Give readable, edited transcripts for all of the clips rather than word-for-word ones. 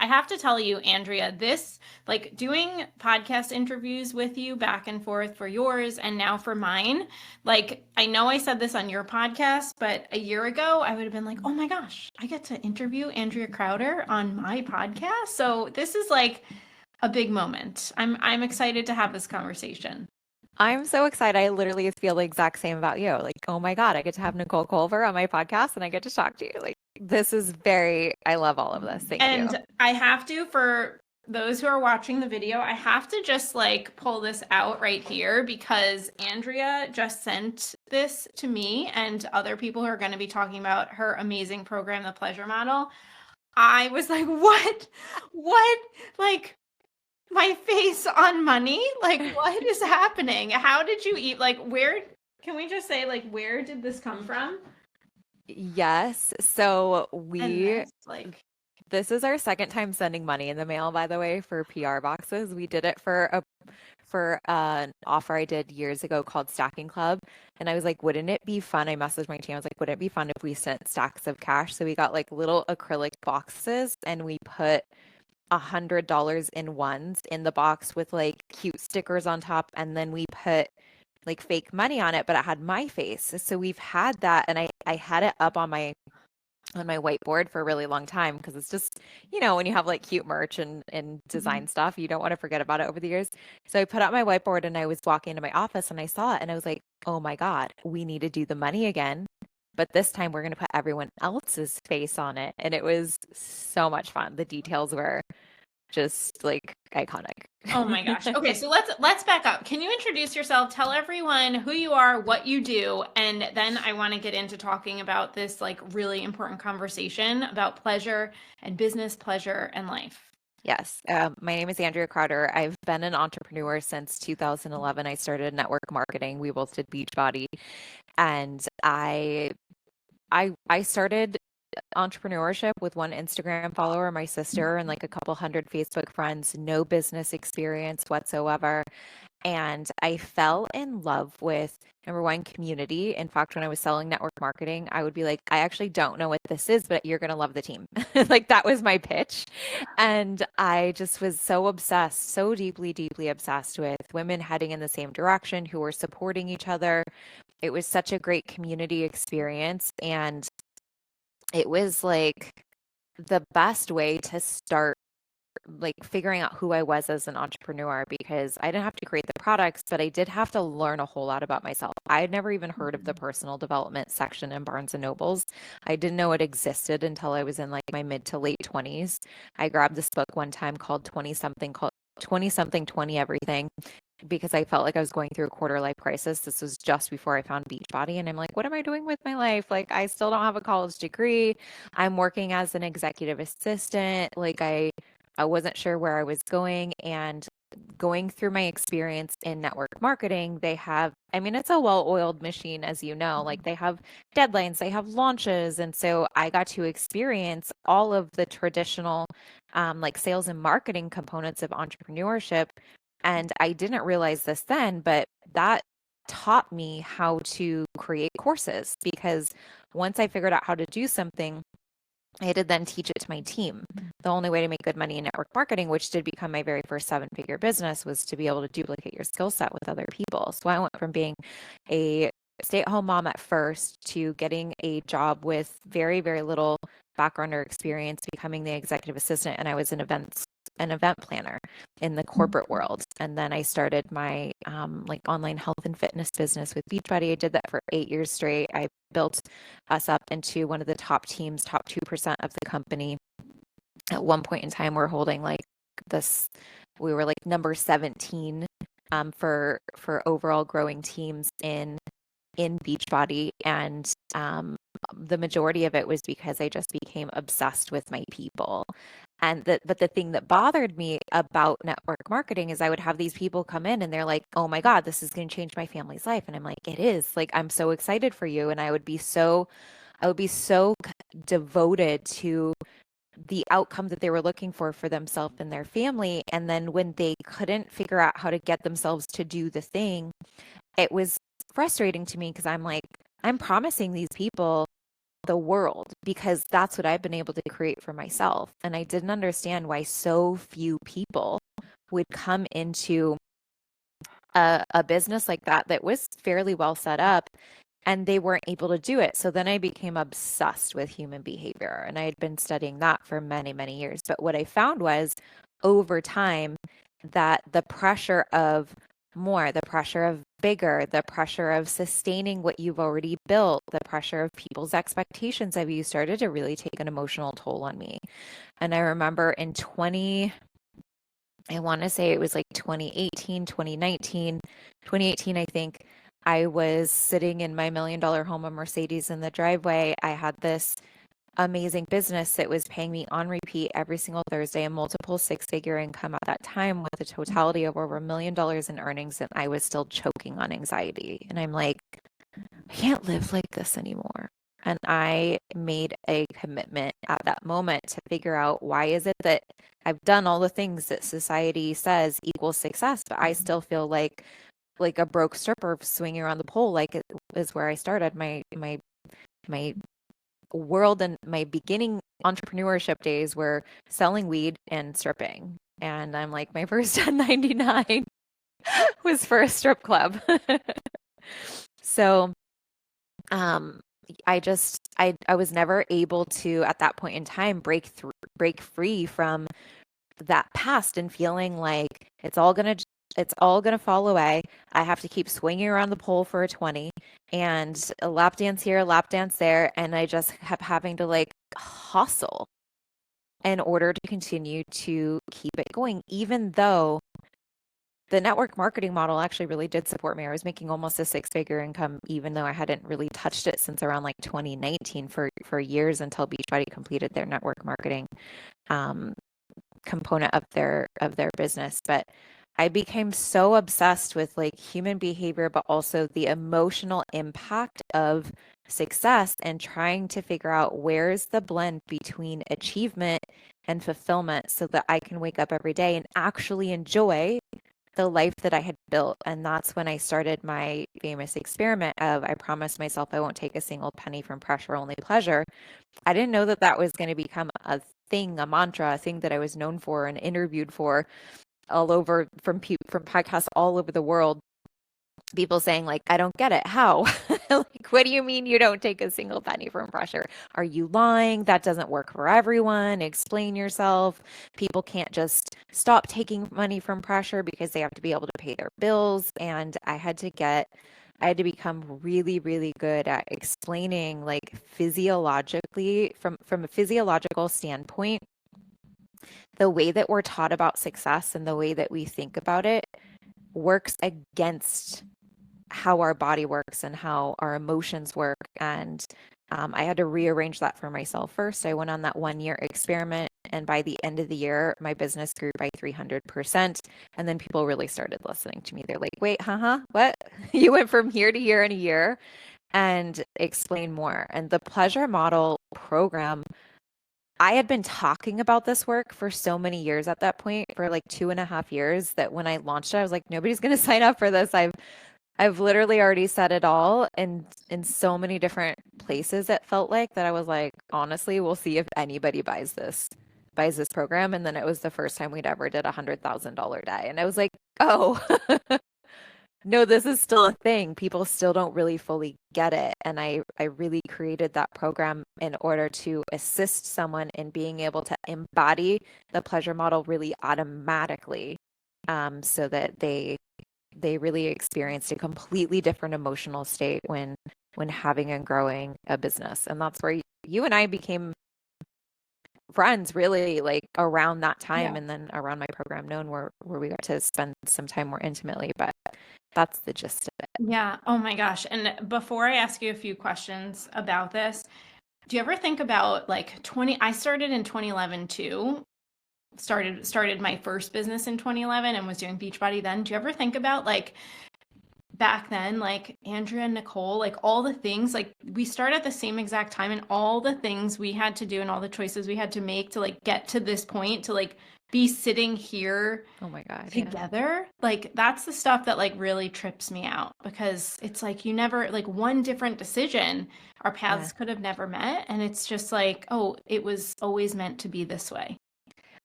I have to tell you, Andrea, this, like doing podcast interviews with you back and forth for yours and now for mine, like I know I said this on your podcast, but a year ago I would have been like, oh my gosh, I get to interview Andrea Crowder on my podcast. So this is like a big moment. I'm excited to have this conversation. I'm so excited. I literally feel the exact same about you. Like, oh my God, I get to have Nicole Culver on my podcast and I get to talk to you. Like, this is I love all of this. Thank you. And I have to, for those who are watching the video, I have to just like pull this out right here because Andrea just sent this to me and other people who are going to be talking about her amazing program, The Pleasure Model. I was like, what? What? Like, my face on money? Like, what is happening? How did you eat? Like, where, can we just say, like, where did this come from? Yes. So this is our second time sending money in the mail, by the way, for PR boxes. We did it for an offer I did years ago called Stacking Club. And I was like, wouldn't it be fun? I messaged my team. I was like, wouldn't it be fun if we sent stacks of cash? So we got like little acrylic boxes and we put $100 in ones in the box with like cute stickers on top. And then we put like fake money on it, but it had my face. So we've had that. And I had it up on my whiteboard for a really long time because it's just, when you have like cute merch and design stuff, you don't want to forget about it over the years. So I put out my whiteboard and I was walking into my office and I saw it and I was like, oh my God, we need to do the money again. But this time we're going to put everyone else's face on it. And it was so much fun. The details were just like iconic. Oh my gosh. Okay, so let's back up. Can you introduce yourself? Tell everyone who you are, what you do, and then I want to get into talking about this like really important conversation about pleasure and business, pleasure and life. Yes. My name is Andrea Crowder. I've been an entrepreneur since 2011. I started network marketing. We both did Beachbody. And I started entrepreneurship with one Instagram follower, my sister, and like a couple hundred Facebook friends, no business experience whatsoever. And I fell in love with number one, community. In fact, when I was selling network marketing, I would be like, I actually don't know what this is, but you're going to love the team. Like that was my pitch. And I just was so obsessed, so deeply, deeply obsessed with women heading in the same direction who were supporting each other. It was such a great community experience. And it was like the best way to start like figuring out who I was as an entrepreneur because I didn't have to create the products, but I did have to learn a whole lot about myself. I had never even heard of the personal development section in Barnes and Nobles. I didn't know it existed until I was in like my mid to late 20s. I grabbed this book one time called 20 something 20 everything because I felt like I was going through a quarter life crisis. This was just before I found Beachbody. And I'm like, what am I doing with my life? Like, I still don't have a college degree. I'm working as an executive assistant. Like, I wasn't sure where I was going. And going through my experience in network marketing, it's a well-oiled machine, as you know, like they have deadlines, they have launches. And so I got to experience all of the traditional like sales and marketing components of entrepreneurship. And I didn't realize this then, but that taught me how to create courses because once I figured out how to do something, I had to then teach it to my team. The only way to make good money in network marketing, which did become my very first 7-figure business, was to be able to duplicate your skill set with other people. So I went from being a stay-at-home mom at first to getting a job with very, very little background or experience, becoming the executive assistant, and I was an event planner in the corporate world. And then I started my like online health and fitness business with Beachbody. I did that for 8 years straight. I built us up into one of the top teams, top 2% of the company. At one point in time, we're holding like this, we were like number 17 for overall growing teams in Beachbody. And the majority of it was because I just became obsessed with my people. But the thing that bothered me about network marketing is I would have these people come in and they're like, oh my God, this is going to change my family's life. And I'm like, it is. Like, I'm so excited for you. And I would be so devoted to the outcome that they were looking for themselves and their family. And then when they couldn't figure out how to get themselves to do the thing, it was frustrating to me because I'm like, I'm promising these people the world because that's what I've been able to create for myself. And I didn't understand why so few people would come into a business like that was fairly well set up and they weren't able to do it. So then I became obsessed with human behavior and I had been studying that for many, many years. But what I found was over time that the pressure of more, the pressure of bigger, the pressure of sustaining what you've already built, the pressure of people's expectations of you started to really take an emotional toll on me. And I remember in I want to say it was like 2018, 2019, 2018, I think. I was sitting in my $1 million home, a Mercedes in the driveway. I had this amazing business that was paying me on repeat every single Thursday, a multiple six-figure income at that time with a totality of over $1 million in earnings, and I was still choking on anxiety. And I'm like, I can't live like this anymore. And I made a commitment at that moment to figure out why is it that I've done all the things that society says equals success, but I still feel like a broke stripper swinging around the pole, like it is where I started my world and my beginning entrepreneurship days were selling weed and stripping. And I'm like, my first 1099 was for a strip club. So um I was never able to at that point in time break free from that past and feeling like it's all gonna fall away. I have to keep swinging around the pole for a 20 and a lap dance here, a lap dance there, and I just kept having to like hustle in order to continue to keep it going, even though the network marketing model actually really did support me. I was making almost a six-figure income, even though I hadn't really touched it since around like 2019 for years until Beachbody completed their network marketing um, component of their business. But I became so obsessed with like human behavior, but also the emotional impact of success and trying to figure out where's the blend between achievement and fulfillment so that I can wake up every day and actually enjoy the life that I had built. And that's when I started my famous experiment of I promised myself I won't take a single penny from pressure, only pleasure. I didn't know that that was going to become a thing, a mantra, a thing that I was known for and interviewed for all over from podcasts all over the world. People saying like, I don't get it. How? Like, what do you mean you don't take a single penny from pressure? Are you lying? That doesn't work for everyone. Explain yourself. People can't just stop taking money from pressure because they have to be able to pay their bills. And I had to become really, really good at explaining like physiologically from a physiological standpoint, the way that we're taught about success and the way that we think about it works against how our body works and how our emotions work. And I had to rearrange that for myself first. I went on that 1 year experiment. And by the end of the year, my business grew by 300%. And then people really started listening to me. They're like, wait, what? You went from here to here in a year, and explain more. And the pleasure model program, I had been talking about this work for so many years at that point, for like 2.5 years, that when I launched it, I was like, nobody's going to sign up for this. I've literally already said it all in so many different places. It felt like that I was like, honestly, we'll see if anybody buys this program. And then it was the first time we'd ever did $100,000 day. And I was like, oh, no, this is still a thing. People still don't really fully get it. And I really created that program in order to assist someone in being able to embody the pleasure model really automatically, so that they really experienced a completely different emotional state when having and growing a business. And that's where you and I became friends really like around that time. Yeah. And then around my program known where we got to spend some time more intimately. But that's the gist of it. Yeah. Oh my gosh. And before I ask you a few questions about this, do you ever think about like I started in 2011 too. Started my first business in 2011 and was doing Beachbody then. Do you ever think about like back then, like Andrea and Nicole, like all the things, like we started at the same exact time, and all the things we had to do and all the choices we had to make to like get to this point, to like be sitting here Oh my God, yeah. together, like that's the stuff that like really trips me out, because it's like you never, like one different decision, our Yeah. paths could have never met, and it's just like, oh, it was always meant to be this way.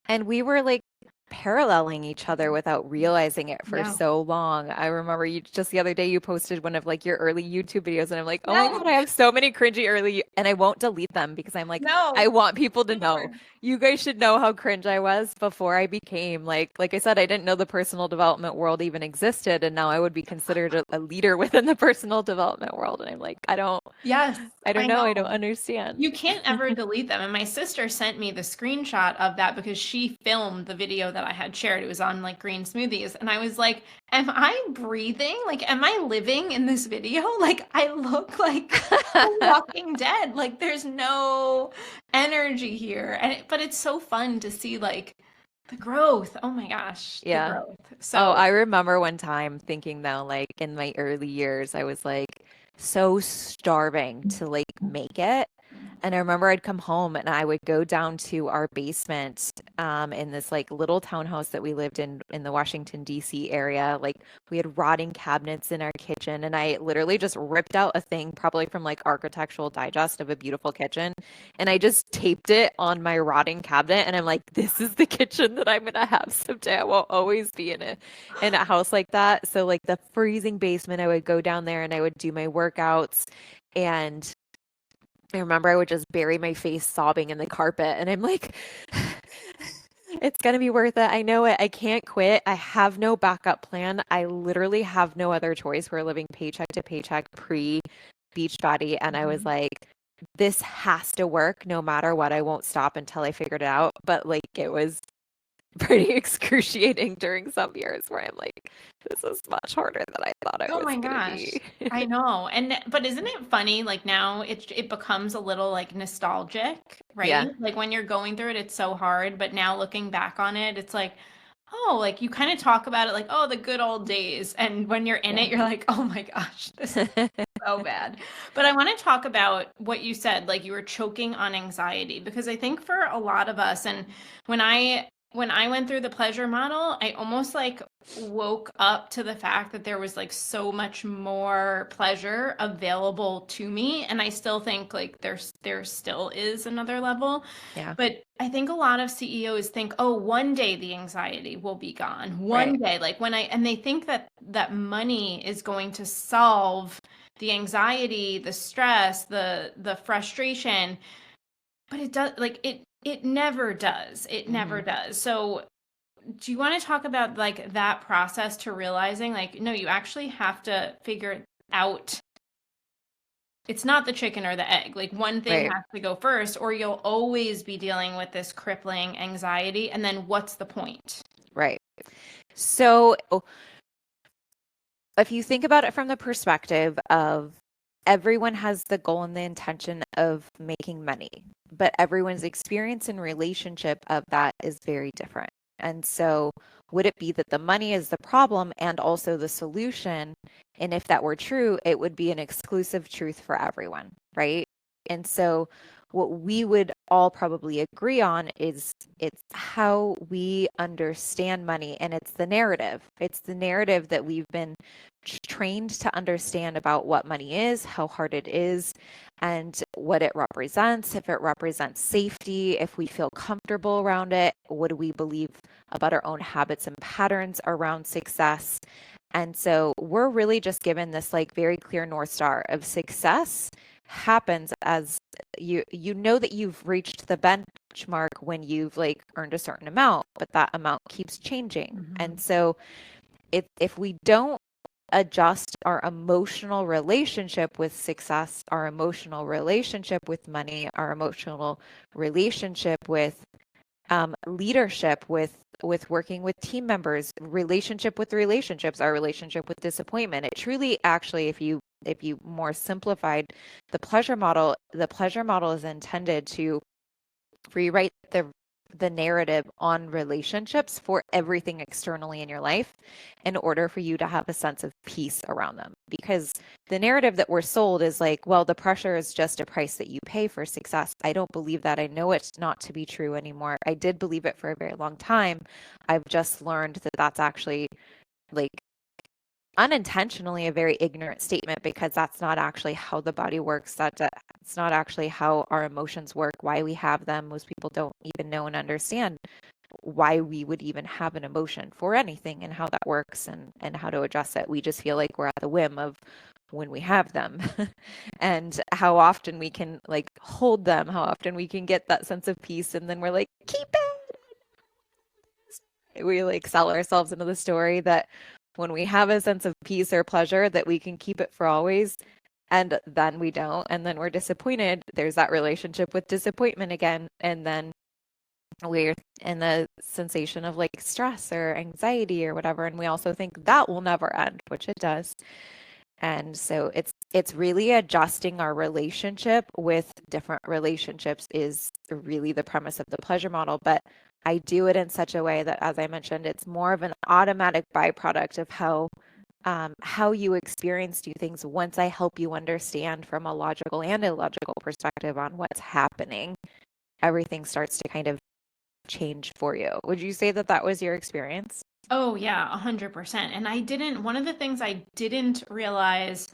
And we were like paralleling each other without realizing it for Yeah. so long. I remember you just the other day you posted one of like your early YouTube videos and I'm like, "Oh my Yeah. God, I have so many cringy early," and I won't delete them because I'm like, I No. want people to know. You guys should know how cringe I was before I became like I said, I didn't know the personal development world even existed, and now I would be considered a leader within the personal development world. And I'm like, Yes, I don't I know, I don't know. understand. You can't ever delete them. And my sister sent me the screenshot of that because she filmed the video that I had shared. It was on like green smoothies. And I was like, am I breathing? Like, am I living in this video? Like, I look like The Walking Dead. Like, there's no energy here. But it's so fun to see like the growth. Oh my gosh, the Yeah. growth. Oh, So, I remember one time thinking though, like in my early years, I was like so starving to like make it. And I remember I'd come home and I would go down to our basement in this like little townhouse that we lived in the Washington, D.C. area. Like we had rotting cabinets in our kitchen, and I literally just ripped out a thing, probably from like Architectural Digest of a beautiful kitchen, and I just taped it on my rotting cabinet. And I'm like, this is the kitchen that I'm gonna have someday. I will always be in a house like that. So like the freezing basement, I would go down there and I would do my workouts. And I remember I would just bury my face sobbing in the carpet, and I'm like, it's gonna be worth it. I know it. I can't quit. I have no backup plan. I literally have no other choice. We're living paycheck to paycheck pre Beachbody. And I was mhm. like, this has to work no matter what. I won't stop until I figured it out. But like, it was pretty excruciating during some years where I'm like, this is much harder than I thought it Oh was my gonna gosh. be. I know. But isn't it funny, like now it becomes a little like nostalgic, right? Yeah. Like when you're going through it, it's so hard, but now looking back on it, it's like, oh, like you kind of talk about it like, oh, the good old days. And when you're in it, Yeah. you're like, oh my gosh, this is so bad. But I want to talk about what you said, like you were choking on anxiety, because I think for a lot of us, and when I went through the pleasure model, I almost like woke up to the fact that there was like so much more pleasure available to me, and I still think like there still is another level. Yeah. But I think a lot of CEOs think, oh, one day the anxiety will be gone. Right. One day, like and they think that money is going to solve the anxiety, the stress, the frustration, but it does, like it never does. It never Hmm. does. So do you want to talk about like that process to realizing like, no, you actually have to figure out, it's not the chicken or the egg. Like one thing Right. has to go first, or you'll always be dealing with this crippling anxiety. And then what's the point? Right. So if you think about it from the perspective of everyone has the goal and the intention of making money, but everyone's experience and relationship of that is very different. And so, would it be that the money is the problem and also the solution? And if that were true, it would be an exclusive truth for everyone, right? And so, what we would all probably agree on is it's how we understand money, and it's the narrative. It's the narrative that we've been trained to understand about what money is, how hard it is, and what it represents. If it represents safety, if we feel comfortable around it, what do we believe about our own habits and patterns around success? And so we're really just given this like very clear North Star of success happens as you know that you've reached the benchmark when you've like earned a certain amount, but that amount keeps changing. And Mhm. so if we don't adjust our emotional relationship with success, our emotional relationship with money, our emotional relationship with leadership, with working with team members, relationship with relationships, our relationship with disappointment. It truly, actually, if you more simplified the pleasure model is intended to rewrite the narrative on relationships for everything externally in your life in order for you to have a sense of peace around them. Because the narrative that we're sold is like, well, the pressure is just a price that you pay for success. I don't believe that. I know it's not to be true anymore. I did believe it for a very long time. I've just learned that that's actually like unintentionally a very ignorant statement, because that's not actually how the body works. It's not actually how our emotions work, why we have them. Most people don't even know and understand why we would even have an emotion for anything and how that works, and how to address it. We just feel like we're at the whim of when we have them and how often we can like hold them, how often we can get that sense of peace, and then we're like, keep it. We like sell ourselves into the story that when we have a sense of peace or pleasure that we can keep it for always, and then we don't, and then we're disappointed. There's that relationship with disappointment again, and then we're in the sensation of like stress or anxiety or whatever, and we also think that will never end, which it does. And so it's really adjusting our relationship with different relationships is really the premise of the pleasure model. But I do it in such a way that, as I mentioned, it's more of an automatic byproduct of how you experience new things. Once I help you understand from a logical and illogical perspective on what's happening, everything starts to kind of change for you. Would you say that that was your experience? Oh yeah, 100%. And one of the things I didn't realize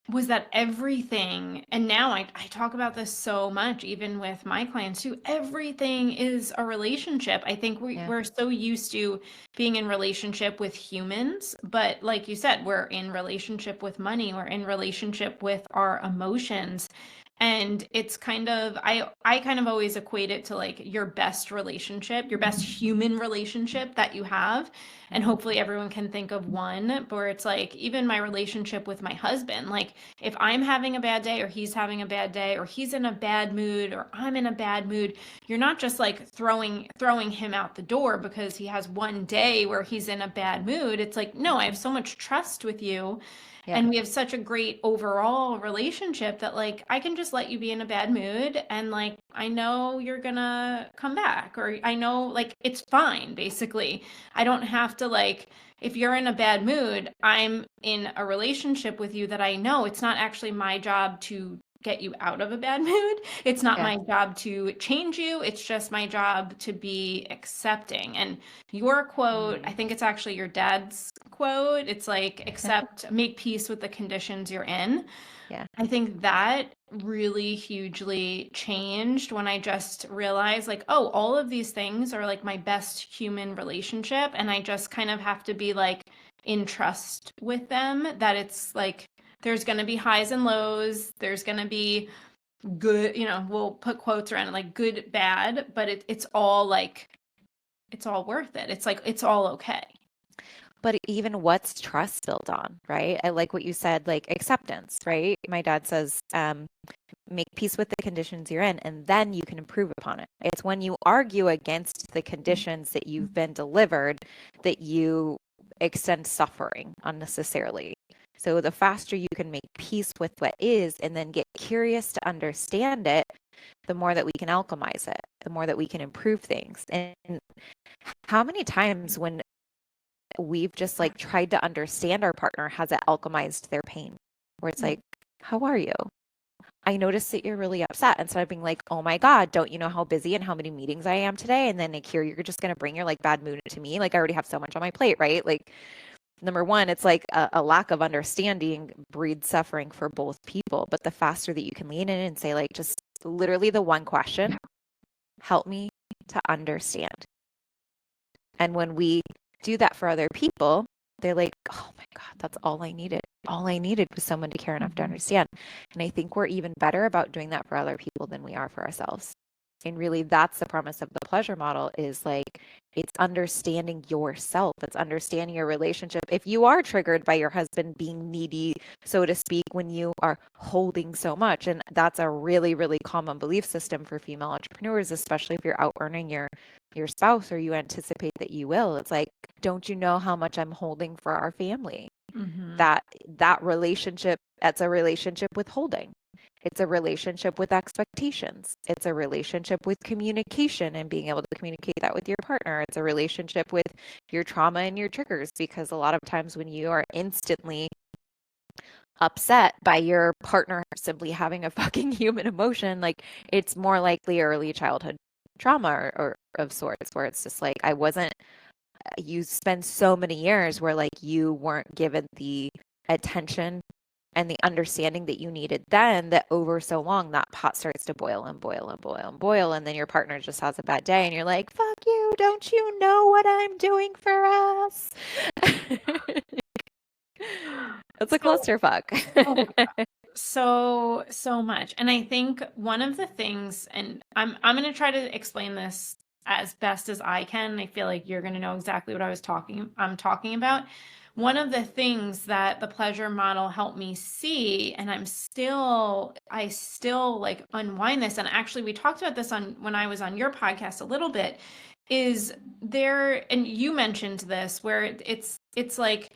was that everything, and now I talk about this so much, even with my clients too, everything is a relationship. I think Yeah. we're so used to being in relationship with humans, but like you said, we're in relationship with money, we're in relationship with our emotions. And it's kind of, I kind of always equate it to like your best relationship, your best human relationship that you have. And Mhm. hopefully everyone can think of one where it's like, even my relationship with my husband, like if I'm having a bad day or he's having a bad day or he's in a bad mood or I'm in a bad mood, you're not just like throwing him out the door because he has one day where he's in a bad mood. It's like, no, I have so much trust with you Yeah. and we have such a great overall relationship that like I can just let you be in a bad mood and like I know you're gonna come back, or I know like it's fine basically. I don't have to like, if you're in a bad mood, I'm in a relationship with you that I know it's not actually my job to get you out of a bad mood. It's not Yeah. my job to change you. It's just my job to be accepting. And your quote, I Mm. think it's actually your dad's quote. It's like, accept, make peace with the conditions you're in. Yeah. I think that really hugely changed when I just realized, like, oh, all of these things are like my best human relationship. And I just kind of have to be like in trust with them, that it's like there's going to be highs and lows. There's going to be good, we'll put quotes around it like good, bad, but it's all like, it's all worth it. It's like, it's all okay. But even what's trust built on, right? I like what you said, like acceptance, right? My dad says, make peace with the conditions you're in, and then you can improve upon it. It's when you argue against the conditions that you've been delivered that you extend suffering unnecessarily. So the faster you can make peace with what is and then get curious to understand it, the more that we can alchemize it, the more that we can improve things. And how many times when we've just like tried to understand our partner has it alchemized their pain, where it's like, how are you? I noticed that you're really upset. Instead of being like, oh my God, don't you know how busy and how many meetings I am today? And then like, here, you're just going to bring your like bad mood to me. Like, I already have so much on my plate, right? Like, number one, it's like a lack of understanding breeds suffering for both people. But the faster that you can lean in and say, like, just literally the one question, help me to understand. And when we do that for other people, they're like, oh my God, that's all I needed. All I needed was someone to care enough to understand. And I think we're even better about doing that for other people than we are for ourselves. And really, that's the premise of the pleasure model, is like, it's understanding yourself. It's understanding your relationship. If you are triggered by your husband being needy, so to speak, when you are holding so much, and that's a really, really common belief system for female entrepreneurs, especially if you're out earning your spouse or you anticipate that you will. It's like, don't you know how much I'm holding for our family? Mm-hmm. That relationship, that's a relationship with holding. It's a relationship with expectations. It's a relationship with communication and being able to communicate that with your partner. It's a relationship with your trauma and your triggers, because a lot of times when you are instantly upset by your partner simply having a fucking human emotion, like it's more likely early childhood trauma or of sorts, where it's just like, you spend so many years where like you weren't given the attention and the understanding that you needed then, that over so long that pot starts to boil and boil and boil and boil, and then your partner just has a bad day and you're like, fuck you, don't you know what I'm doing for us? It's a clusterfuck. Oh my God. So much. And I think one of the things, and I'm going to try to explain this as best as I can. I feel like you're going to know exactly what I'm talking about. One of the things that the pleasure model helped me see, and I still like unwind this. And actually we talked about this when I was on your podcast a little bit, is there, and you mentioned this, where it's like,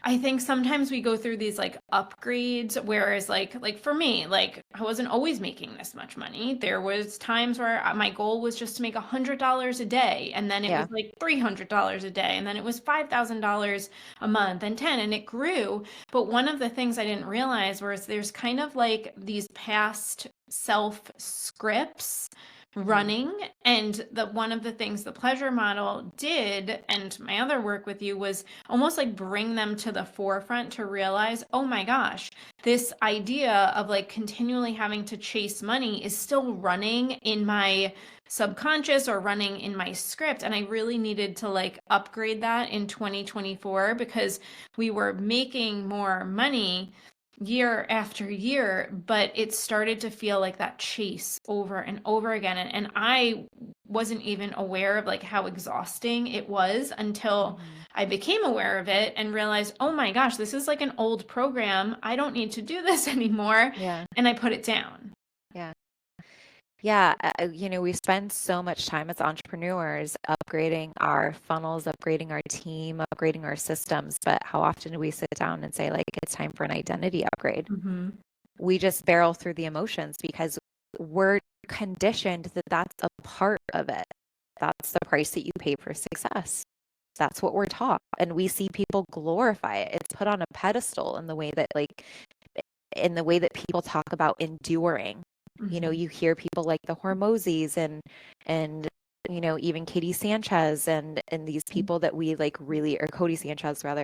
I think sometimes we go through these like upgrades, whereas like for me, like I wasn't always making this much money. There was times where my goal was just to make $100 a day, and then it Yeah. was like $300 a day, and then it was $5,000 a month, and 10, and it grew. But one of the things I didn't realize was there's kind of like these past self scripts running, and one of the things the pleasure model did, and my other work with you, was almost like bring them to the forefront to realize, oh my gosh, this idea of like continually having to chase money is still running in my subconscious or running in my script. And I really needed to like upgrade that in 2024, because we were making more money year after year, but it started to feel like that chase over and over again. And I wasn't even aware of like how exhausting it was until I became aware of it and realized, oh my gosh, this is like an old program. I don't need to do this anymore. Yeah. And I put it down. Yeah. Yeah, we spend so much time as entrepreneurs upgrading our funnels, upgrading our team, upgrading our systems, but how often do we sit down and say, like, it's time for an identity upgrade? Mm-hmm. We just barrel through the emotions because we're conditioned that that's a part of it. That's the price that you pay for success. That's what we're taught. And we see people glorify it. It's put on a pedestal in the way that people talk about enduring. You hear people like the Hormozis and even Katie Sanchez and these people that we like really, or Cody Sanchez rather,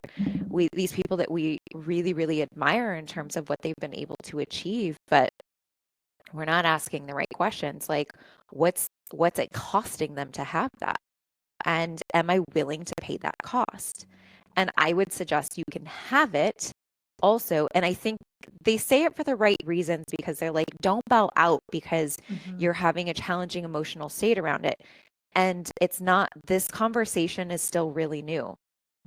these people that we really, really admire in terms of what they've been able to achieve, but we're not asking the right questions. Like, what's it costing them to have that? And am I willing to pay that cost? And I would suggest you can have it also. And I think they say it for the right reasons, because they're like, don't bow out because you're having a challenging emotional state around it. And it's not, this conversation is still really new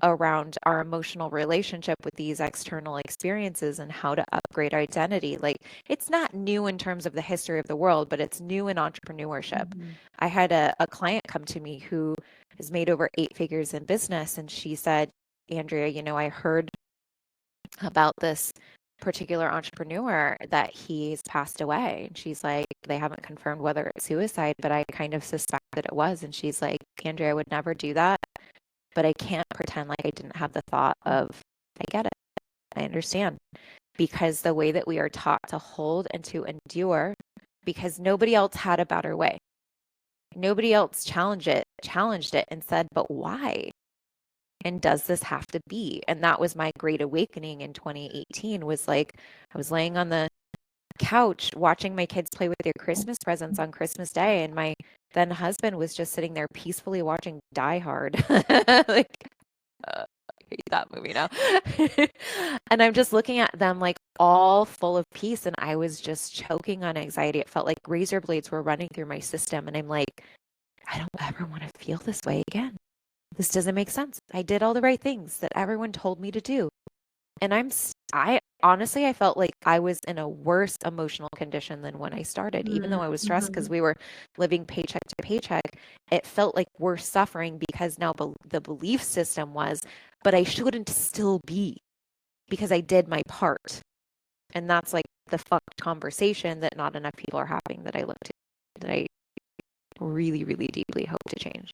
around our emotional relationship with these external experiences and how to upgrade our identity. Like, it's not new in terms of the history of the world, but it's new in entrepreneurship. I had a client come to me who has made over 8 figures in business, and she said, Andrea, I heard about this particular entrepreneur that he's passed away. And she's like, they haven't confirmed whether it's suicide, but I kind of suspect that it was. And she's like, Andrea, I would never do that, but I can't pretend like I didn't have the thought of, I get it. I understand. Because the way that we are taught to hold and to endure, because nobody else had a better way. Nobody else challenged it and said, but why? And does this have to be? And that was my great awakening in 2018, was like, I was laying on the couch watching my kids play with their Christmas presents on Christmas Day, and my then husband was just sitting there peacefully watching Die Hard. Like, I hate that movie now. And I'm just looking at them like all full of peace, and I was just choking on anxiety. It felt like razor blades were running through my system, and I'm like, I don't ever want to feel this way again. This doesn't make sense. I did all the right things that everyone told me to do. And I honestly, I felt like I was in a worse emotional condition than when I started. Even though I was stressed because we were living paycheck to paycheck, it felt like we're suffering because now the belief system was, but I shouldn't still be, because I did my part. And that's like the fucked conversation that not enough people are having that that I really, really deeply hope to change.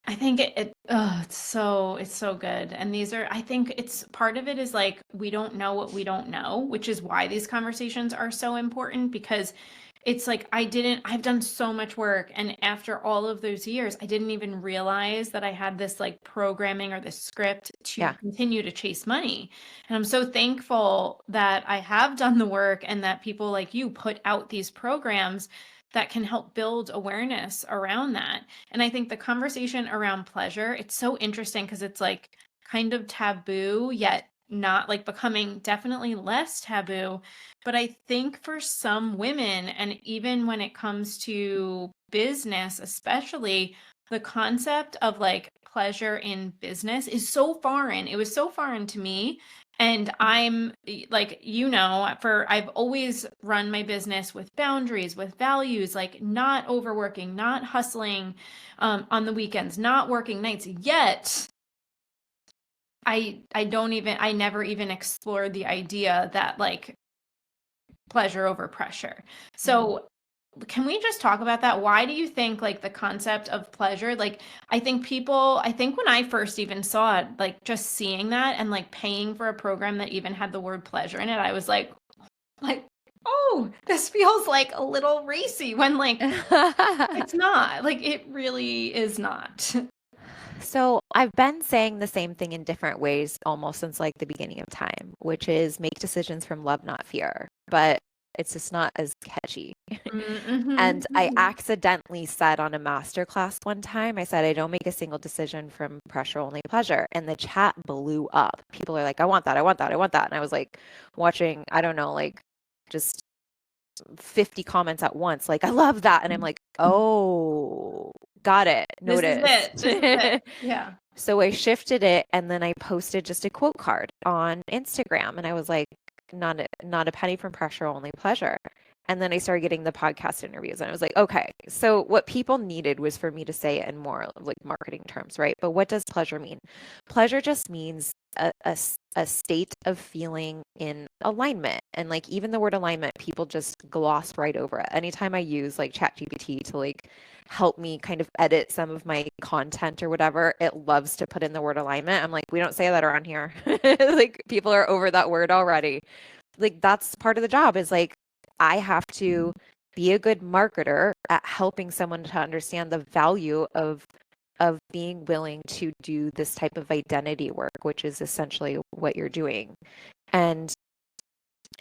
I think it's so good. And I think it's part of it is like, we don't know what we don't know, which is why these conversations are so important, because it's like, I've done so much work. And after all of those years, I didn't even realize that I had this like programming or this script to continue to chase money. And I'm so thankful that I have done the work and that people like you put out these programs that can help build awareness around that. And I think the conversation around pleasure, it's so interesting because it's like kind of taboo, yet not, like becoming definitely less taboo. But I think for some women, and even when it comes to business, especially, the concept of like pleasure in business is so foreign. It was so foreign to me. And I'm like, I've always run my business with boundaries, with values, like not overworking, not hustling on the weekends, not working nights. Yet I never even explored the idea that like pleasure over pressure. So can we just talk about that? Why do you think like the concept of pleasure, like I think when I first even saw it, like just seeing that and like paying for a program that even had the word pleasure in it, I was like, oh, this feels like a little racy when like it's not. Like it really is not. So I've been saying the same thing in different ways almost since like the beginning of time, which is make decisions from love, not fear. But it's just not as catchy. And I accidentally said on a masterclass one time, I said, I don't make a single decision from pressure, only pleasure. And the chat blew up. People are like, I want that. I want that. I want that. And I was like watching, I don't know, like just 50 comments at once. Like, I love that. And I'm like, oh, got it. Noticed. This is it. Yeah. So I shifted it and then I posted just a quote card on Instagram. And I was like, not a penny from pressure, only pleasure. And then I started getting the podcast interviews and I was like, okay, so what people needed was for me to say it in more like marketing terms, right? But what does pleasure mean? Pleasure just means a state of feeling in alignment. And like even the word alignment, people just gloss right over it. Anytime I use like ChatGPT to like help me kind of edit some of my content or whatever, it loves to put in the word alignment. I'm like, we don't say that around here. Like people are over that word already. Like that's part of the job is like, I have to be a good marketer at helping someone to understand the value of being willing to do this type of identity work, which is essentially what you're doing. And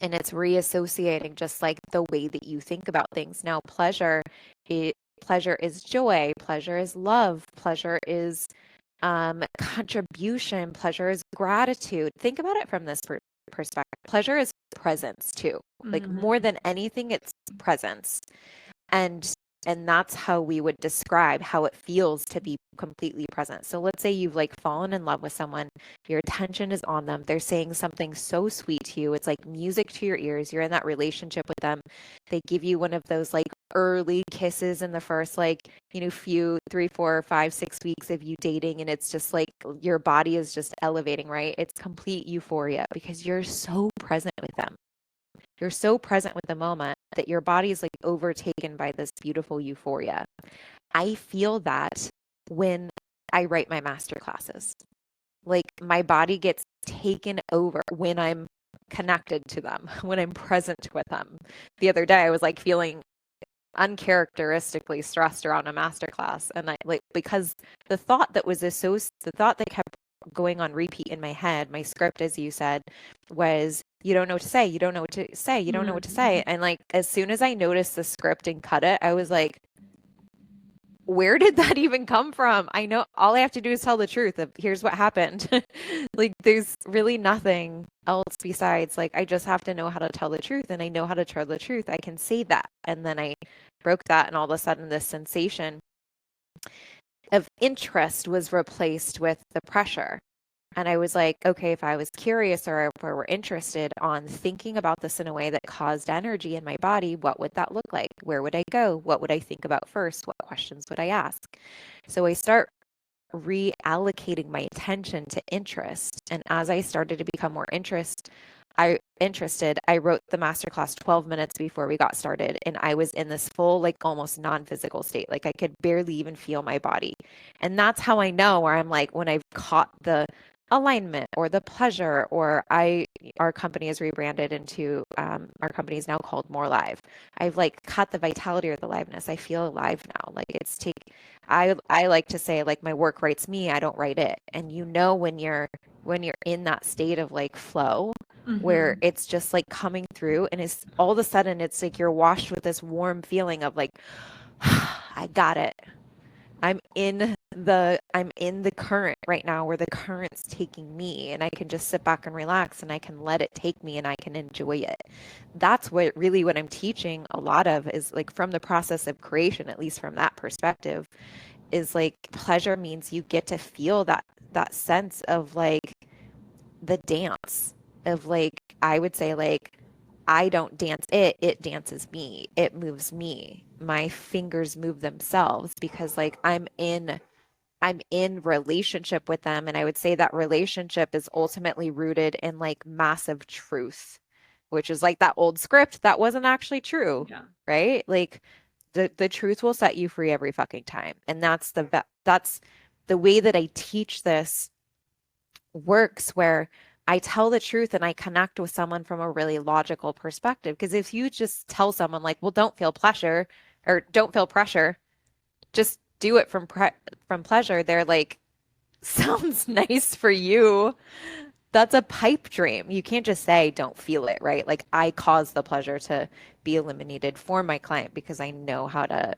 it's reassociating just like the way that you think about things. Now, pleasure is joy, pleasure is love, pleasure is contribution, pleasure is gratitude. Think about it from this perspective. Pleasure is presence too. Like more than anything, it's presence. And that's how we would describe how it feels to be completely present. So let's say you've like fallen in love with someone, your attention is on them. They're saying something so sweet to you. It's like music to your ears. You're in that relationship with them. They give you one of those like early kisses in the first like, few 3, 4, 5, 6 weeks of you dating. And it's just like your body is just elevating, right? It's complete euphoria because you're so present with them. You're so present with the moment that your body is like overtaken by this beautiful euphoria. I feel that when I write my master classes. Like my body gets taken over when I'm connected to them, when I'm present with them. The other day I was like feeling uncharacteristically stressed around a master class, and I like because the thought that kept going on repeat in my head, my script, as you said, was you don't know what to say, you don't know what to say, you don't know what to say. And like as soon as I noticed the script and cut it, I was like, where did that even come from? I know all I have to do is tell the truth of here's what happened. Like there's really nothing else besides like I just have to know how to tell the truth, and I know how to tell the truth. I can say that. And then I broke that, and all of a sudden this sensation of interest was replaced with the pressure. And I was like, okay, if I was curious or if I were interested on thinking about this in a way that caused energy in my body, what would that look like? Where would I go? What would I think about first? What questions would I ask? So I start reallocating my attention to interest. And as I started to become more I wrote the masterclass 12 minutes before we got started, and I was in this full, like almost non-physical state. Like I could barely even feel my body. And that's how I know where I'm like, when I've caught the alignment or the pleasure, or our company is rebranded into, our company is now called More Live. I've like caught the vitality or the liveness. I feel alive now. Like I like to say, like, my work writes me, I don't write it. And you know, when you're in that state of like flow, where it's just like coming through, and it's all of a sudden it's like you're washed with this warm feeling of like, I got it. I'm in the current right now, where the current's taking me, and I can just sit back and relax, and I can let it take me, and I can enjoy it. That's what I'm teaching a lot of, is like from the process of creation, at least from that perspective, is like pleasure means you get to feel that sense of like the dance of like, I would say, like, I don't dance it dances me. It moves me. My fingers move themselves, because like I'm in relationship with them, and I would say that relationship is ultimately rooted in like massive truth, which is like that old script that wasn't actually true, Yeah. right? Like the truth will set you free every fucking time. And that's the way that I teach this works, where I tell the truth and I connect with someone from a really logical perspective. Because if you just tell someone like, well, don't feel pleasure or don't feel pressure, just do it from pleasure, they're like, sounds nice for you. That's a pipe dream. You can't just say don't feel it, right? Like, I cause the pleasure to be eliminated for my client, because I know how to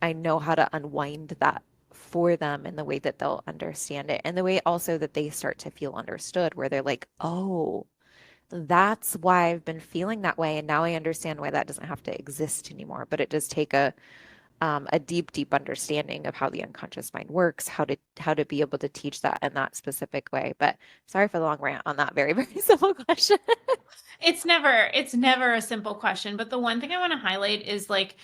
unwind that for them in the way that they'll understand it, and the way also that they start to feel understood, where they're like, oh, that's why I've been feeling that way, and now I understand why that doesn't have to exist anymore. But it does take a deep, deep understanding of how the unconscious mind works, how to be able to teach that in that specific way. But sorry for the long rant on that very, very simple question. It's never a simple question, but the one thing I want to highlight is like,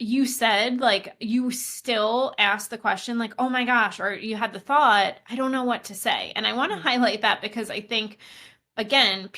you said, like, you still asked the question, like, oh my gosh, or you had the thought, I don't know what to say. And I want to highlight that, because I think, again,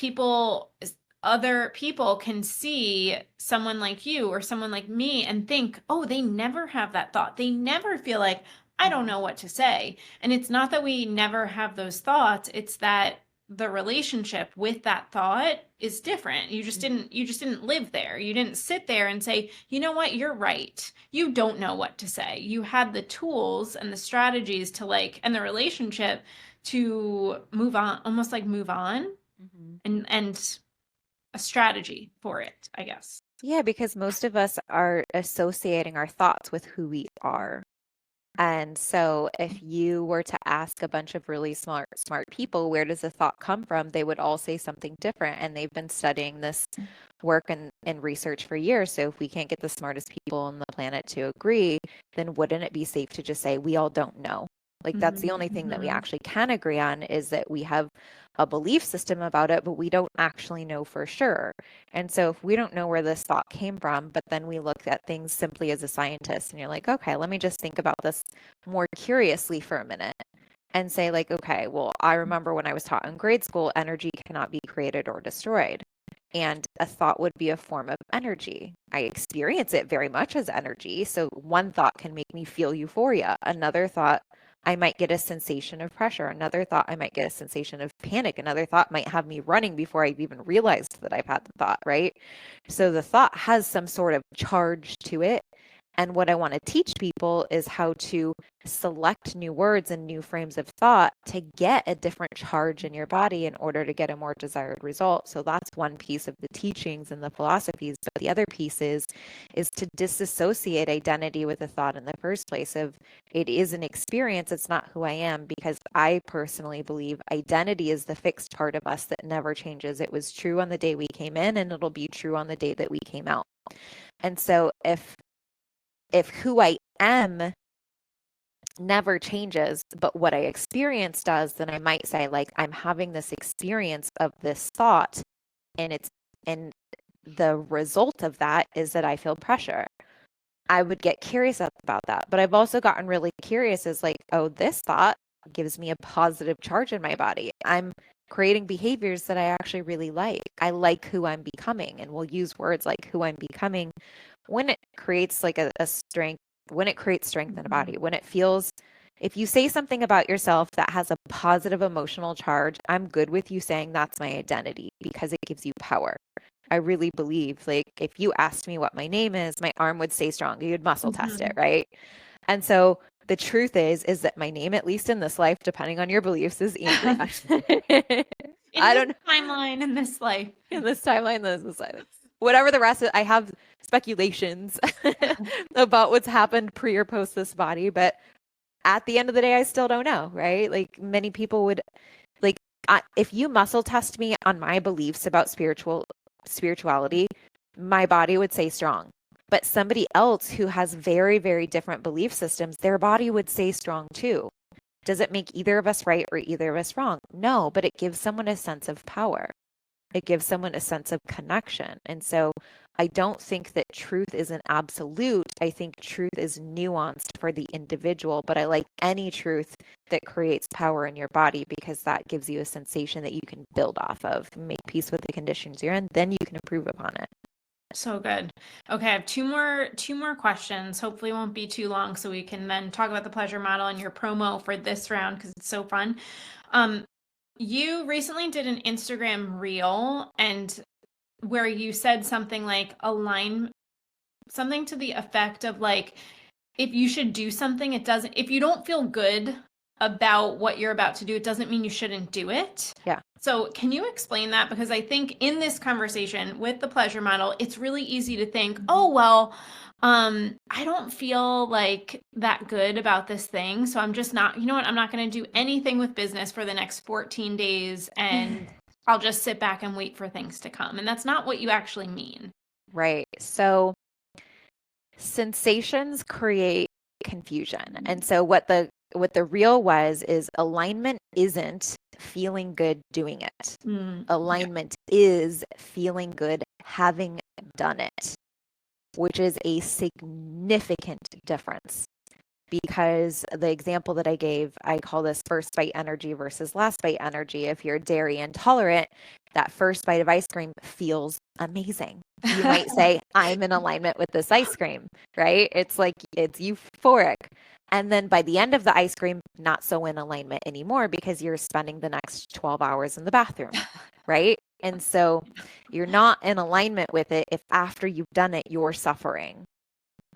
other people can see someone like you or someone like me and think, oh, they never have that thought. They never feel like, I don't know what to say. And it's not that we never have those thoughts, it's that the relationship with that thought is different. You just didn't live there. You didn't sit there and say, you know what, you're right. You don't know what to say. You had the tools and the strategies to like, and the relationship to move on, almost like move on, and a strategy for it, I guess. Yeah, because most of us are associating our thoughts with who we are. And so if you were to ask a bunch of really smart people, where does the thought come from? They would all say something different. And they've been studying this work and research for years. So if we can't get the smartest people on the planet to agree, then wouldn't it be safe to just say, we all don't know? Like, that's the only thing that we actually can agree on, is that we have a belief system about it, but we don't actually know for sure. And so if we don't know where this thought came from, but then we look at things simply as a scientist, and you're like, okay, let me just think about this more curiously for a minute, and say like, okay, well, I remember when I was taught in grade school, energy cannot be created or destroyed. And a thought would be a form of energy. I experience it very much as energy. So one thought can make me feel euphoria. Another thought, I might get a sensation of pressure. Another thought, I might get a sensation of panic. Another thought might have me running before I've even realized that I've had the thought, right? So the thought has some sort of charge to it. And what I want to teach people is how to select new words and new frames of thought to get a different charge in your body in order to get a more desired result. So that's one piece of the teachings and the philosophies. But the other piece is to disassociate identity with a thought in the first place. Of, it is an experience, it's not who I am, because I personally believe identity is the fixed part of us that never changes. It was true on the day we came in, and it'll be true on the day that we came out. And so if who I am never changes, but what I experience does, then I might say, like, I'm having this experience of this thought, and the result of that is that I feel pressure. I would get curious about that. But I've also gotten really curious, as like, oh, this thought gives me a positive charge in my body. creating behaviors that I actually really like. I like who I'm becoming, and we'll use words like who I'm becoming when it creates like a strength, when it creates strength in a body, when it feels, if you say something about yourself that has a positive emotional charge, I'm good with you saying that's my identity because it gives you power. I really believe, like, if you asked me what my name is, my arm would stay strong. You'd muscle test it, right? And so the truth is that my name, at least in this life, depending on your beliefs, is Andrea. In I this don't know. timeline, in this life. In this timeline, this life. Whatever the rest of, I have speculations about what's happened pre or post this body, but at the end of the day, I still don't know, right? Like many people would, like, if you muscle test me on my beliefs about spirituality, my body would say strong. But somebody else who has very, very different belief systems, their body would say strong too. Does it make either of us right or either of us wrong? No, but it gives someone a sense of power. It gives someone a sense of connection. And so I don't think that truth is an absolute. I think truth is nuanced for the individual, but I like any truth that creates power in your body because that gives you a sensation that you can build off of, make peace with the conditions you're in, then you can improve upon it. So good. Okay, I have two more questions. Hopefully it won't be too long so we can then talk about the pleasure model and your promo for this round because it's so fun. You recently did an Instagram reel and where you said something like something to the effect of like, if you should do something, if you don't feel good about what you're about to do, it doesn't mean you shouldn't do it. Yeah. So can you explain that? Because I think in this conversation with the pleasure model, it's really easy to think, oh, well, I don't feel like that good about this thing. So I'm just not, you know what? I'm not going to do anything with business for the next 14 days and I'll just sit back and wait for things to come. And that's not what you actually mean. Right. So sensations create confusion. And so what the real was is alignment isn't feeling good doing it. Alignment is feeling good having done it, which is a significant difference. Because the example that I gave, I call this first bite energy versus last bite energy. If you're dairy intolerant, that first bite of ice cream feels amazing. You might say, I'm in alignment with this ice cream, right? It's like, it's euphoric. And then by the end of the ice cream, not so in alignment anymore because you're spending the next 12 hours in the bathroom, right? And so you're not in alignment with it if after you've done it, you're suffering.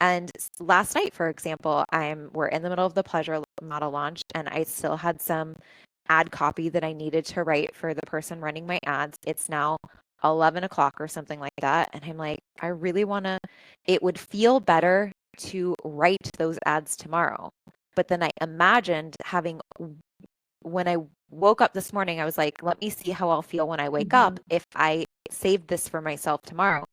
And last night, for example, we're in the middle of the pleasure model launch, and I still had some ad copy that I needed to write for the person running my ads. It's now 11 o'clock or something like that. And I'm like, I really want to, it would feel better to write those ads tomorrow. But then I imagined when I woke up this morning, I was like, let me see how I'll feel when I wake up if I saved this for myself tomorrow.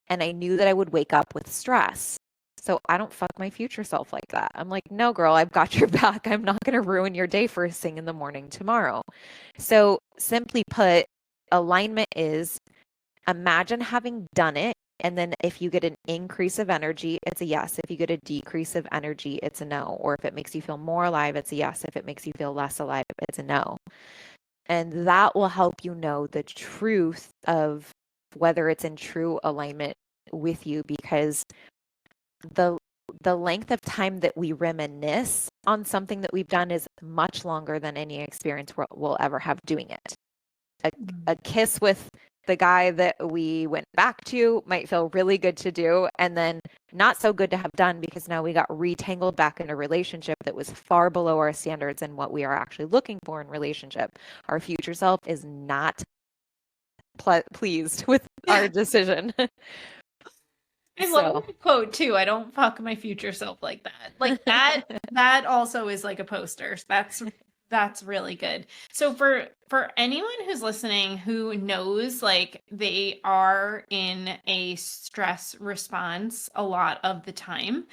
And I knew that I would wake up with stress. So I don't fuck my future self like that. I'm like, no, girl, I've got your back. I'm not going to ruin your day first thing in the morning tomorrow. So simply put, alignment is imagine having done it. And then if you get an increase of energy, it's a yes. If you get a decrease of energy, it's a no. Or if it makes you feel more alive, it's a yes. If it makes you feel less alive, it's a no. And that will help you know the truth of whether it's in true alignment with you, because the length of time that we reminisce on something that we've done is much longer than any experience we'll ever have doing it. A kiss with the guy that we went back to might feel really good to do, and then not so good to have done because now we got retangled back in a relationship that was far below our standards and what we are actually looking for in relationship. Our future self is not pleased with our decision. I love the quote too. I don't fuck my future self like that. Like that also is like a poster. That's really good. So for anyone who's listening who knows like they are in a stress response a lot of the time,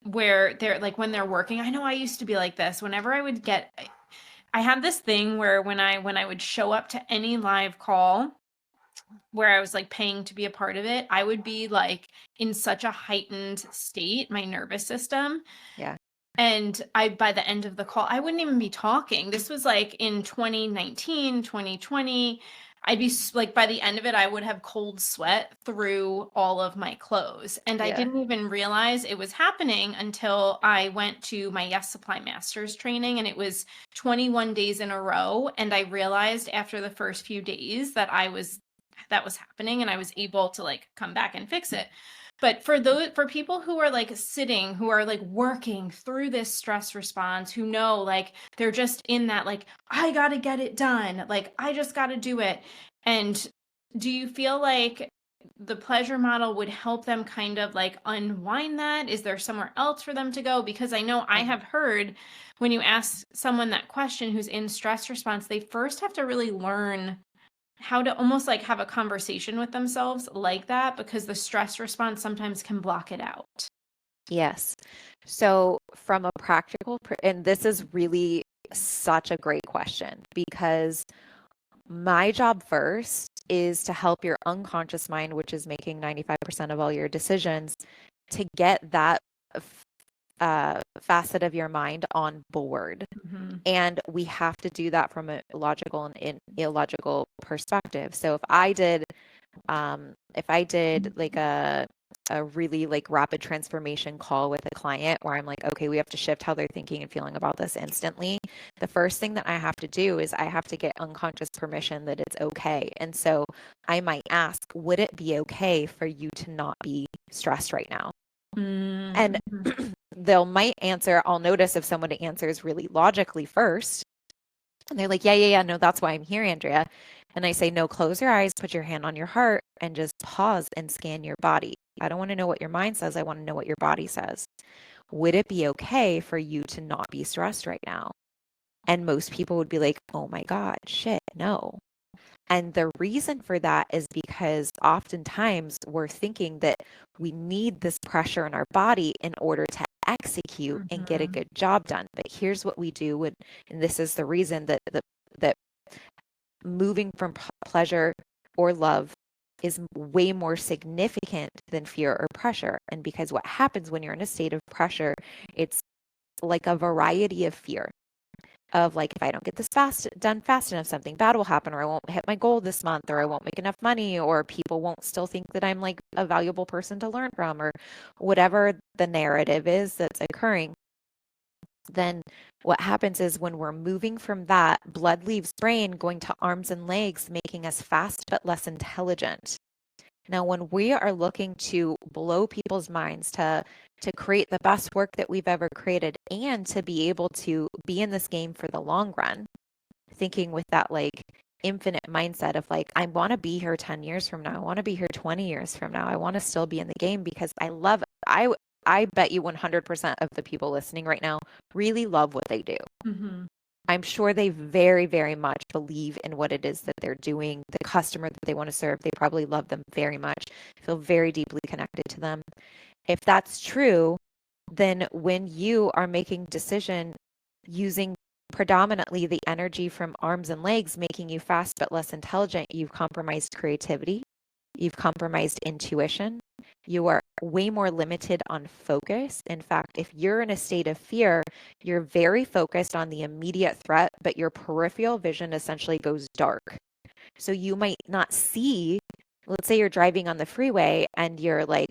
where they're like when they're working, I know I used to be like this. Whenever I had this thing where when I would show up to any live call where I was like paying to be a part of it, I would be like in such a heightened state, my nervous system. Yeah. And by the end of the call, I wouldn't even be talking. This was like in 2019, 2020. I'd be like, by the end of it, I would have cold sweat through all of my clothes. And I didn't even realize it was happening until I went to my Yes Supply Masters training, and it was 21 days in a row. And I realized after the first few days that that was happening, and I was able to like come back and fix it. But for people who are like sitting, who are like working through this stress response, who know like they're just in that like, I got to get it done, like I just got to do it. And do you feel like the pleasure model would help them kind of like unwind that? Is there somewhere else for them to go? Because I know I have heard when you ask someone that question who's in stress response, they first have to really learn how to almost like have a conversation with themselves like that, because the stress response sometimes can block it out. Yes. So from a practical, and this is really such a great question, because my job first is to help your unconscious mind, which is making 95% of all your decisions, to get that facet of your mind on board. Mm-hmm. And we have to do that from a logical and illogical perspective. So if I did like a really like rapid transformation call with a client where I'm like, okay, we have to shift how they're thinking and feeling about this instantly. The first thing that I have to do is I have to get unconscious permission that it's okay. And so I might ask, would it be okay for you to not be stressed right now? Mm-hmm. And they'll might answer, I'll notice if someone answers really logically first. And they're like, yeah, no, that's why I'm here, Andrea. And I say, no, close your eyes, put your hand on your heart, and just pause and scan your body. I don't want to know what your mind says. I want to know what your body says. Would it be okay for you to not be stressed right now? And most people would be like, oh my God, shit, no. And the reason for that is because oftentimes we're thinking that we need this pressure in our body in order to execute and get a good job done. But here's what we do, and this is the reason that that moving from pleasure or love is way more significant than fear or pressure. And because what happens when you're in a state of pressure, it's like a variety of fear of like, if I don't get this done fast enough, something bad will happen, or I won't hit my goal this month, or I won't make enough money, or people won't still think that I'm like a valuable person to learn from, or whatever the narrative is that's occurring. Then what happens is when we're moving from that, blood leaves brain going to arms and legs, making us fast but less intelligent. Now, when we are looking to blow people's minds, to create the best work that we've ever created, and to be able to be in this game for the long run, thinking with that like infinite mindset of like, I want to be here 10 years from now. I want to be here 20 years from now. I want to still be in the game because I love it. I bet you 100% of the people listening right now really love what they do. Mm-hmm. I'm sure they very, very much believe in what it is that they're doing, the customer that they want to serve. They probably love them very much, feel very deeply connected to them. If that's true, then when you are making decision using predominantly the energy from arms and legs, making you fast but less intelligent, you've compromised creativity, you've compromised intuition, you are way more limited on focus. In fact, if you're in a state of fear, you're very focused on the immediate threat, but your peripheral vision essentially goes dark. So you might not see, let's say you're driving on the freeway and you're like,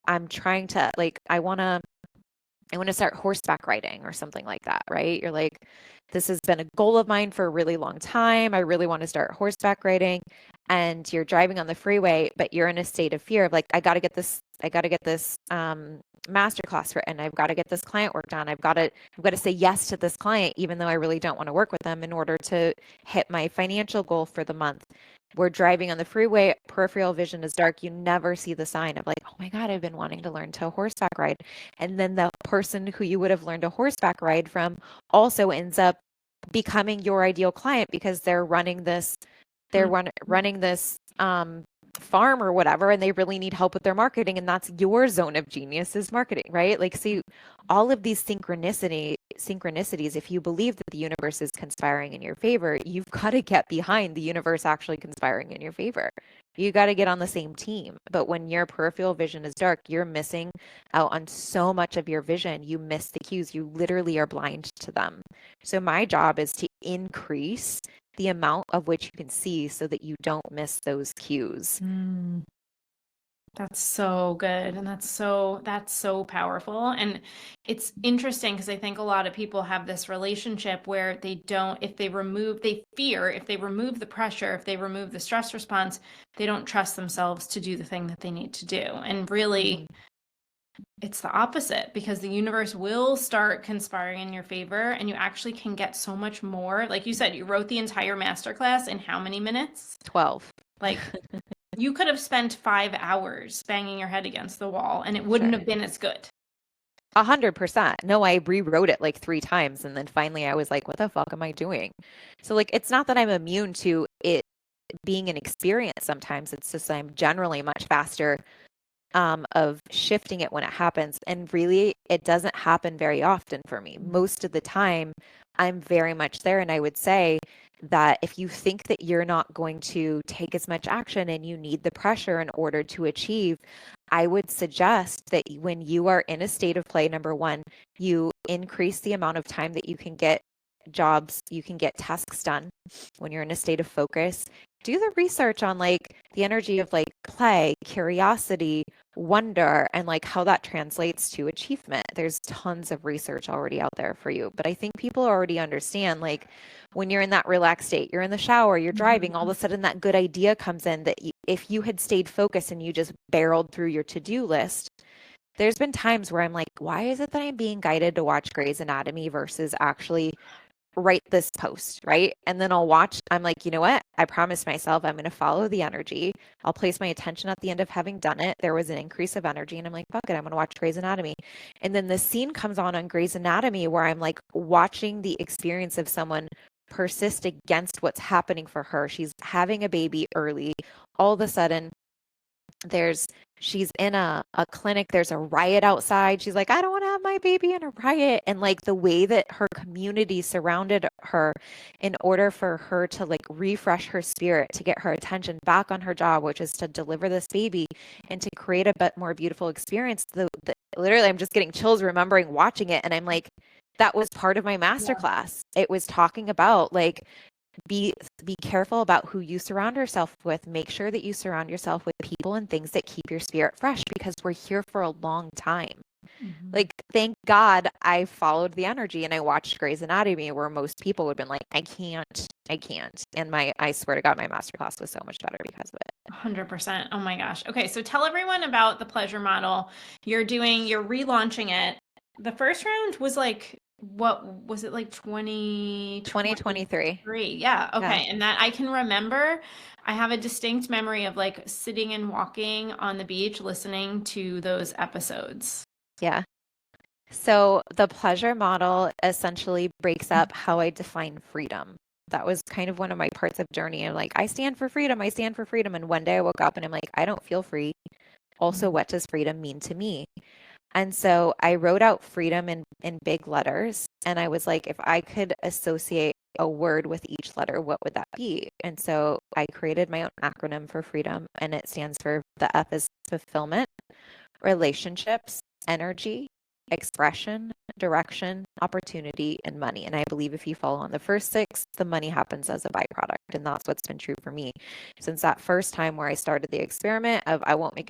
I'm trying to, like, I want to start horseback riding or something like that, right? You're like, this has been a goal of mine for a really long time. I really want to start horseback riding. And you're driving on the freeway, but you're in a state of fear of like, I got to get this masterclass written. I've got to get this client work done. I've got to say yes to this client, even though I really don't want to work with them in order to hit my financial goal for the month. We're driving on the freeway, peripheral vision is dark. You never see the sign of like, oh my God, I've been wanting to learn to horseback ride. And then the person who you would have learned a horseback ride from also ends up becoming your ideal client because they're running this farm or whatever, and they really need help with their marketing, and that's your zone of genius is marketing, right? Like, see, all of these synchronicities, if you believe that the universe is conspiring in your favor, you've got to get behind the universe actually conspiring in your favor. You got to get on the same team. But when your peripheral vision is dark, you're missing out on so much of your vision. You miss the cues. You literally are blind to them. So my job is to increase the amount of which you can see so that you don't miss those cues. That's so good. And that's so powerful. And it's interesting because I think a lot of people have this relationship where they don't, if they remove the pressure, if they remove the stress response, they don't trust themselves to do the thing that they need to do. And really, it's the opposite, because the universe will start conspiring in your favor and you actually can get so much more. Like you said, you wrote the entire masterclass in how many minutes? 12. Like, you could have spent 5 hours banging your head against the wall and it wouldn't have been as good. 100%. No, I rewrote it like 3 times. And then finally I was like, what the fuck am I doing? So like, it's not that I'm immune to it being an experience sometimes. It's just I'm generally much faster of shifting it when it happens. And really, it doesn't happen very often for me. Most of the time, I'm very much there. And I would say that if you think that you're not going to take as much action and you need the pressure in order to achieve, I would suggest that when you are in a state of play, number one, you increase the amount of time that you can get jobs, you can get tasks done when you're in a state of focus. Do the research on like the energy of like play, curiosity, wonder, and like how that translates to achievement. There's tons of research already out there for you. But I think people already understand like when you're in that relaxed state, you're in the shower, you're driving, all of a sudden that good idea comes in that if you had stayed focused and you just barreled through your to-do list, there's been times where I'm like, why is it that I'm being guided to watch Grey's Anatomy versus actually write this post, right? And then I'll watch, I'm like, you know what? I promised myself I'm going to follow the energy. I'll place my attention at the end of having done it. There was an increase of energy and I'm like, fuck it, I'm going to watch Grey's Anatomy. And then the scene comes on Grey's Anatomy where I'm like watching the experience of someone persist against what's happening for her. She's having a baby early. All of a sudden, she's in a clinic, there's a riot outside. She's like, I don't want to have my baby in a riot. And like the way that her community surrounded her in order for her to like refresh her spirit, to get her attention back on her job, which is to deliver this baby and to create a bit more beautiful experience. Literally, I'm just getting chills remembering watching it. And I'm like, that was part of my masterclass. It was talking about like, be careful about who you surround yourself with. Make sure that you surround yourself with people and things that keep your spirit fresh, because we're here for a long time. Like, thank God I followed the energy and I watched Grey's Anatomy, where most people would have been like, I can't. And I swear to God, my masterclass was so much better because of it. 100%. Oh my gosh. Okay. So tell everyone about the pleasure model. You're relaunching it. The first round was like, what was it, like 2023. Yeah. Okay. Yeah. And that I can remember, I have a distinct memory of like sitting and walking on the beach, listening to those episodes. Yeah. So the pleasure model essentially breaks up how I define freedom. That was kind of one of my parts of journey. I'm like, I stand for freedom. I stand for freedom. And one day I woke up and I'm like, I don't feel free. Also, what does freedom mean to me? And so I wrote out freedom in big letters. And I was like, if I could associate a word with each letter, what would that be? And so I created my own acronym for freedom, and it stands for, the F is fulfillment, relationships, energy, expression, direction, opportunity, and money. And I believe if you follow on the first 6, the money happens as a byproduct. And that's what's been true for me since that first time where I started the experiment of I won't make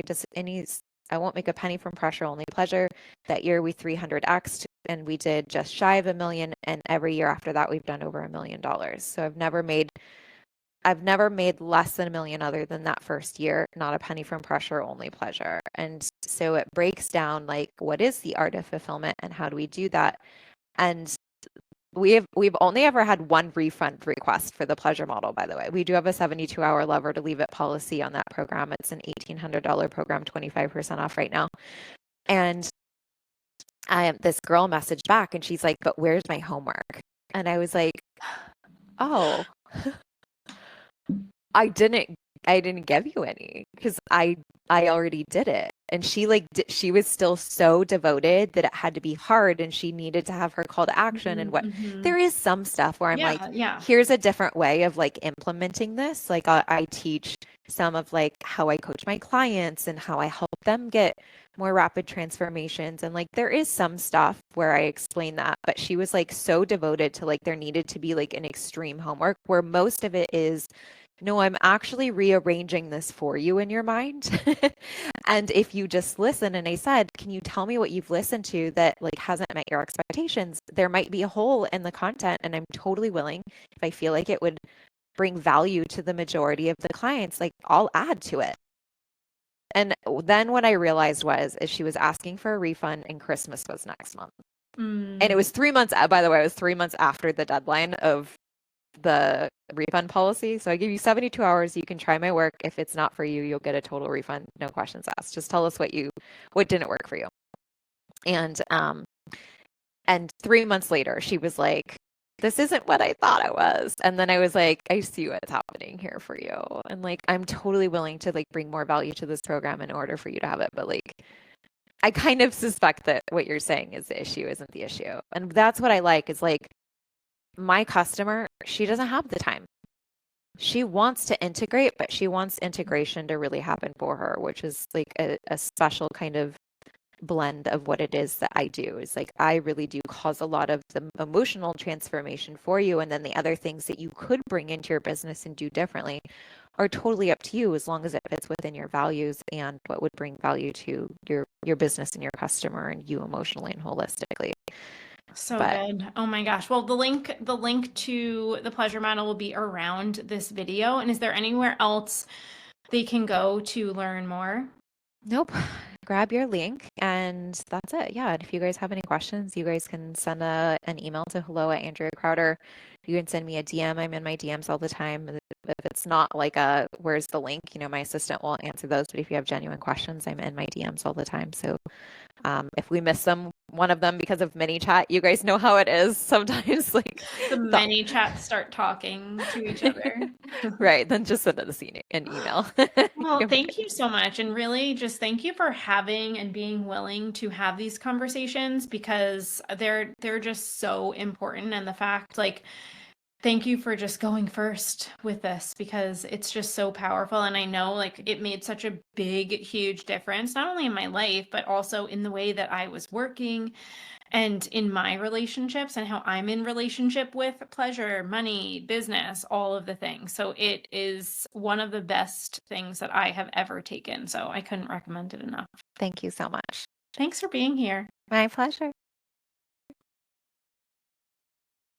a penny from pressure, only pleasure. That year we 300x'd and we did just shy of $1 million. And every year after that, we've done over $1 million. So I've never made less than $1 million other than that first year. Not a penny from pressure, only pleasure. And so it breaks down like, what is the art of fulfillment and how do we do that? And we've only ever had one refund request for the pleasure model, by the way. We do have a 72-hour love or to leave it policy on that program. It's an $1,800 program, 25% off right now. And this girl messaged back and she's like, but where's my homework? And I was like, oh, I didn't give you any because I already did it. And she she was still so devoted that it had to be hard and she needed to have her call to action and what Mm-hmm. there is some stuff where I'm like, Yeah, yeah. here's a different way of like implementing this. Like I teach some of like how I coach my clients and how I help them get more rapid transformations. And like there is some stuff where I explain that, but she was like so devoted to like there needed to be like an extreme homework where most of it is no, I'm actually rearranging this for you in your mind. And if you just listen, and I said, can you tell me what you've listened to that like hasn't met your expectations? There might be a hole in the content, and I'm totally willing if I feel like it would bring value to the majority of the clients, like I'll add to it. And then what I realized is she was asking for a refund and Christmas was next month. And it was 3 months, by the way, it was 3 months after the deadline of the refund policy. So I give you 72 hours. You can try my work. If it's not for you, you'll get a total refund. No questions asked. Just tell us what didn't work for you. And 3 months later, she was like, this isn't what I thought it was. And then I was like, I see what's happening here for you. And like, I'm totally willing to like bring more value to this program in order for you to have it. But like, I kind of suspect that what you're saying is the issue isn't the issue. And that's what I like is like, my customer, she doesn't have the time. She wants to integrate, but she wants integration to really happen for her, which is like a special kind of blend of what it is that I do. Is like I really do cause a lot of the emotional transformation for you. And then the other things that you could bring into your business and do differently are totally up to you as long as it fits within your values and what would bring value to your business and your customer and you emotionally and holistically. So But good. Oh my gosh. Well, the link to the pleasure model will be around this video. And is there anywhere else they can go to learn more? nope. Grab your link and that's it. Yeah. And if you guys have any questions, you guys can send an email to hello@AndreaCrowder. You can send me a DM. I'm in my DMs all the time. If it's not like where's the link, my assistant will answer those. But if you have genuine questions, I'm in my DMs all the time. So if we miss one of them because of mini chat, you guys know how it is. Sometimes like The many chats start talking to each other. right, then just send us an email. Well, thank you so much. And really just thank you for having and being willing to have these conversations because they're just so important. And the fact like thank you for just going first with this because it's just so powerful. And I know like it made such a big, huge difference, not only in my life, but also in the way that I was working and in my relationships and how I'm in relationship with pleasure, money, business, all of the things. So it is one of the best things that I have ever taken. So I couldn't recommend it enough. Thank you so much. Thanks for being here. My pleasure.